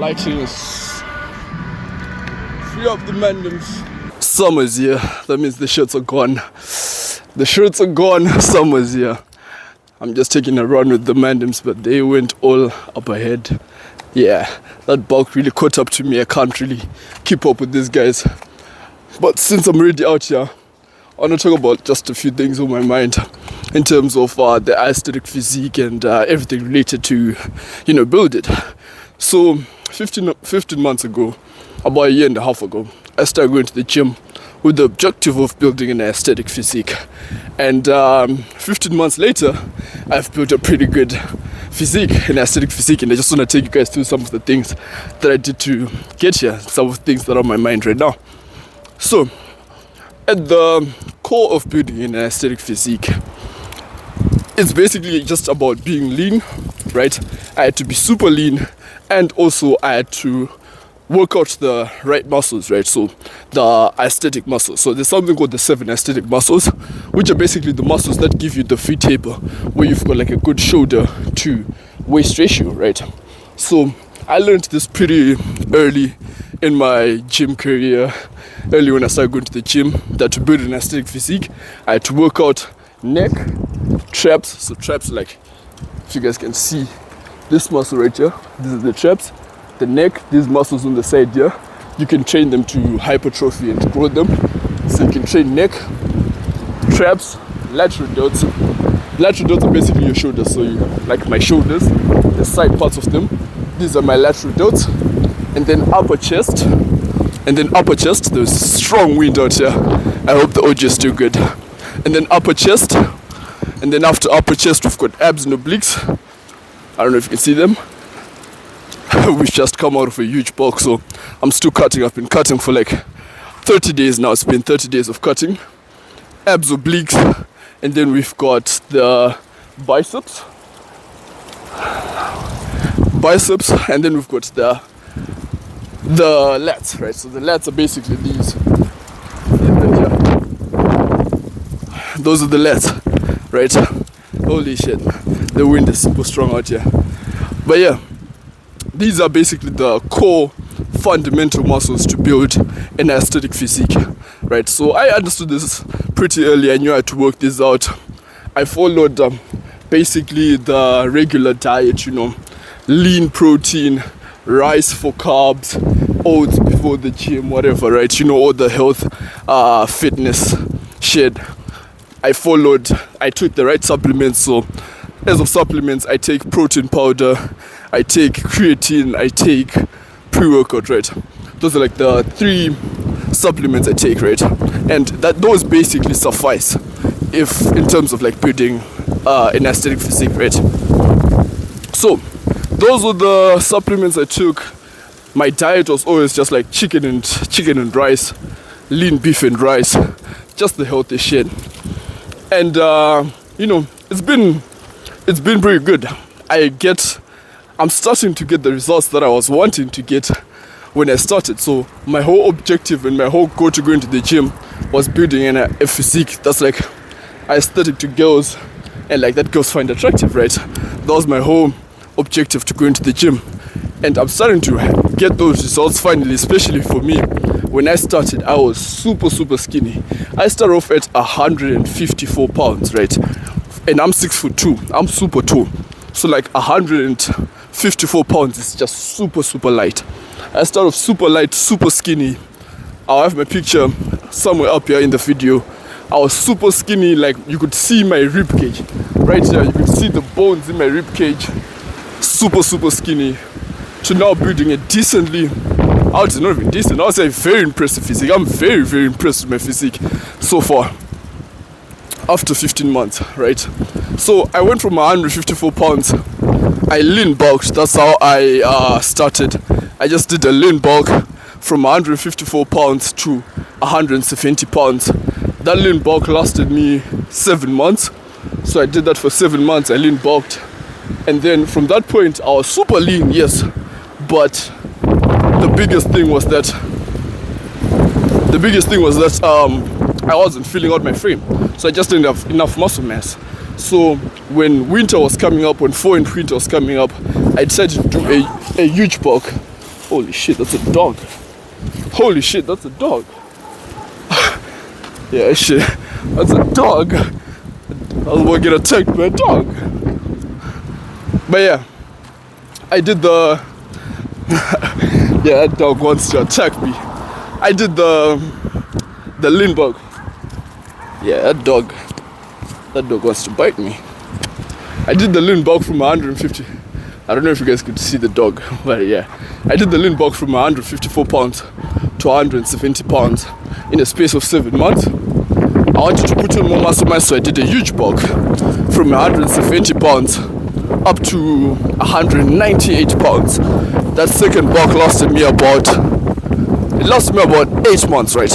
Lighting is free up the mandems. Summer's here. That means the shirts are gone. The shirts are gone. Summer's here. I'm just taking a run with the mandems, but they went all up ahead. Yeah, that bulk really caught up to me. I can't really keep up with these guys. But since I'm already out here, I want to talk about just a few things on my mind in terms of the aesthetic physique and everything related to, build it. So 15 months ago, about a year and a half ago, I started going to the gym with the objective of building an aesthetic physique. And 15 months later, I've built a pretty good physique, an aesthetic physique, and I just want to take you guys through some of the things that I did to get here, some of the things that are on my mind right now. So, at the core of building an aesthetic physique, it's basically just about being lean, right? I had to be super lean, and also I had to work out the right muscles, right? So the aesthetic muscles. So there's something called the 7 aesthetic muscles, which are basically the muscles that give you the fit table, where you've got like a good shoulder to waist ratio, right? So I learned this pretty early in my gym career, early when I started going to the gym, that to build an aesthetic physique, I had to work out neck, traps. So traps, like, if you guys can see this muscle right here, this is the traps. The neck, these muscles on the side here, you can train them to hypertrophy and grow them. So you can train neck, traps, lateral delts. Lateral delts are basically your shoulders. So you, like my shoulders, the side parts of them, these are my lateral delts. And then upper chest. And then upper chest, there's strong wind out here. I hope the audio is still good. And then upper chest. And then after upper chest, we've got abs and obliques. I don't know if you can see them. We've just come out of a huge bulk, so I'm still cutting. I've been cutting for like 30 days now. It's been 30 days of cutting. Abs, obliques, and then we've got the biceps, and then we've got the lats, right? So the lats are basically these. Those are the lats, right? Holy shit, the wind is super strong out here. But yeah, these are basically the core fundamental muscles to build an aesthetic physique, right? So I understood this pretty early. I knew I had to work this out. I followed basically the regular diet, lean protein, rice for carbs, oats before the gym, whatever, right? All the health, fitness shit. I took the right supplements. So as of supplements, I take protein powder, I take creatine, I take pre-workout, right? Those are like the 3 supplements I take, right? And those basically suffice if in terms of like building an aesthetic physique, right? So those were the supplements I took. My diet was always just like chicken and rice, lean beef and rice, just the healthy shit. And it's been pretty good. I'm starting to get the results that I was wanting to get when I started. So my whole objective and my whole goal to go into the gym was building a physique that's like aesthetic to girls and like that girls find attractive, right? That was my whole objective to go into the gym. And I'm starting to get those results finally, especially for me. When I started, I was super skinny. I started off at 154 pounds, right? And I'm 6'2". I'm super tall. So like 154 pounds is just super light. I started off super light, super skinny. I'll have my picture somewhere up here in the video. I was super skinny, like you could see my rib cage. Right here, you could see the bones in my rib cage. Super skinny. To now building a decently, I would say not even decent, I would say very impressive physique. I'm very impressed with my physique so far. After 15 months, right? So I went from 154 pounds. I lean bulked. That's how I started. I just did a lean bulk from 154 pounds to 170 pounds. That lean bulk lasted me 7 months. So I did that for 7 months. I lean bulked. And then from that point, I was super lean, yes. But the biggest thing was that I wasn't filling out my frame. So I just didn't have enough muscle mass. So when winter was coming up, when fall and winter was coming up, I decided to do a huge bulk. Holy shit, that's a dog. Holy shit, that's a dog. Yeah, shit, that's a dog. I was gonna get attacked by a dog. But yeah, I did the yeah, that dog wants to attack me. I did the Lindbergh. Yeah, that dog wants to bite me. I did the Lindbergh from 150. I don't know if you guys could see the dog, but yeah, I did the Lindbergh from 154 pounds to 170 pounds in a space of 7 months. I wanted to put on more muscle mass, so I did a huge bulk from 170 pounds up to 198 pounds. That second bulk lasted me about 8 months, right?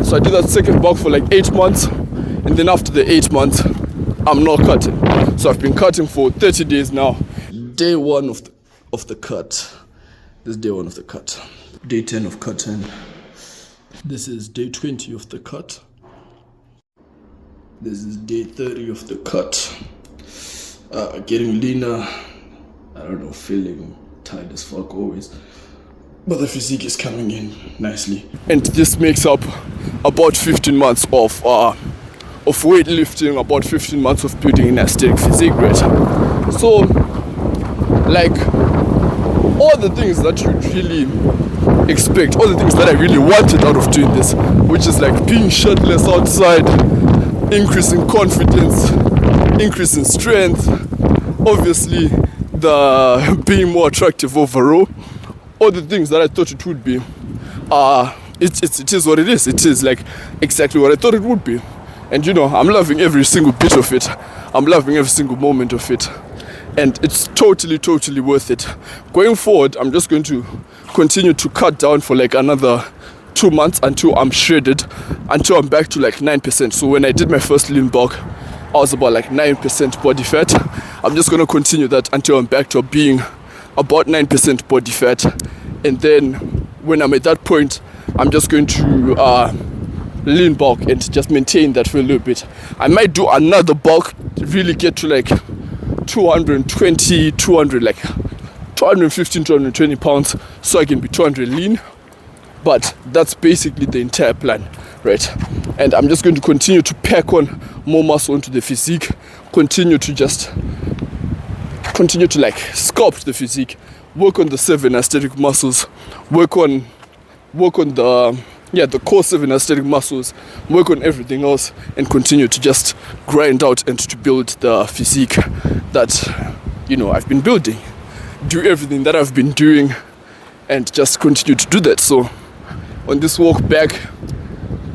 So I did that second bulk for like 8 months, and then after the 8 months, I'm not cutting. So I've been cutting for 30 days now. Day 1 of the cut. This is day 1 of the cut. Day 10 of cutting. This is day 20 of the cut. This is day 30 of the cut. Getting leaner. I don't know, feeling tired as fuck always. But the physique is coming in nicely. And this makes up about 15 months of weightlifting, about 15 months of building an aesthetic physique, right? So, like, all the things that you really expect, all the things that I really wanted out of doing this, which is like being shirtless outside, increase in confidence, increase in strength, obviously the being more attractive overall, all the things that I thought it would be, it is what it is. It is like exactly what I thought it would be. And you know, I'm loving every single bit of it. I'm loving every single moment of it. And it's totally worth it. Going forward, I'm just going to continue to cut down for like another 2 months until I'm shredded, until I'm back to like 9%. So when I did my first lean bulk, I was about like 9% body fat. I'm just going to continue that until I'm back to being about 9% body fat. And then when I'm at that point, I'm just going to lean bulk and just maintain that for a little bit. I might do another bulk to really get to like 220, 200, like 215, 220 pounds, so I can be 200 lean. But that's basically the entire plan, right? And I'm just going to continue to pack on more muscle into the physique, continue to like sculpt the physique, work on the 7 aesthetic muscles, work on the core 7 aesthetic muscles, work on everything else, and continue to just grind out and to build the physique that, you know, I've been building. Do everything that I've been doing and just continue to do that. So on this walk back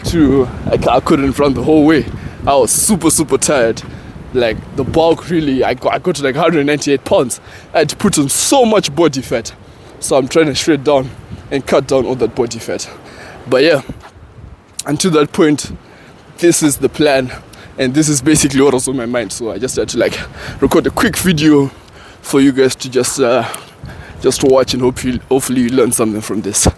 to, I couldn't run the whole way. I was super tired. Like the bulk really, I got to like 198 pounds. I had to put on so much body fat. So I'm trying to shred down and cut down all that body fat. But yeah, until that point, this is the plan. And this is basically what was on my mind. So I just had to like record a quick video for you guys to just watch, and hopefully you learn something from this.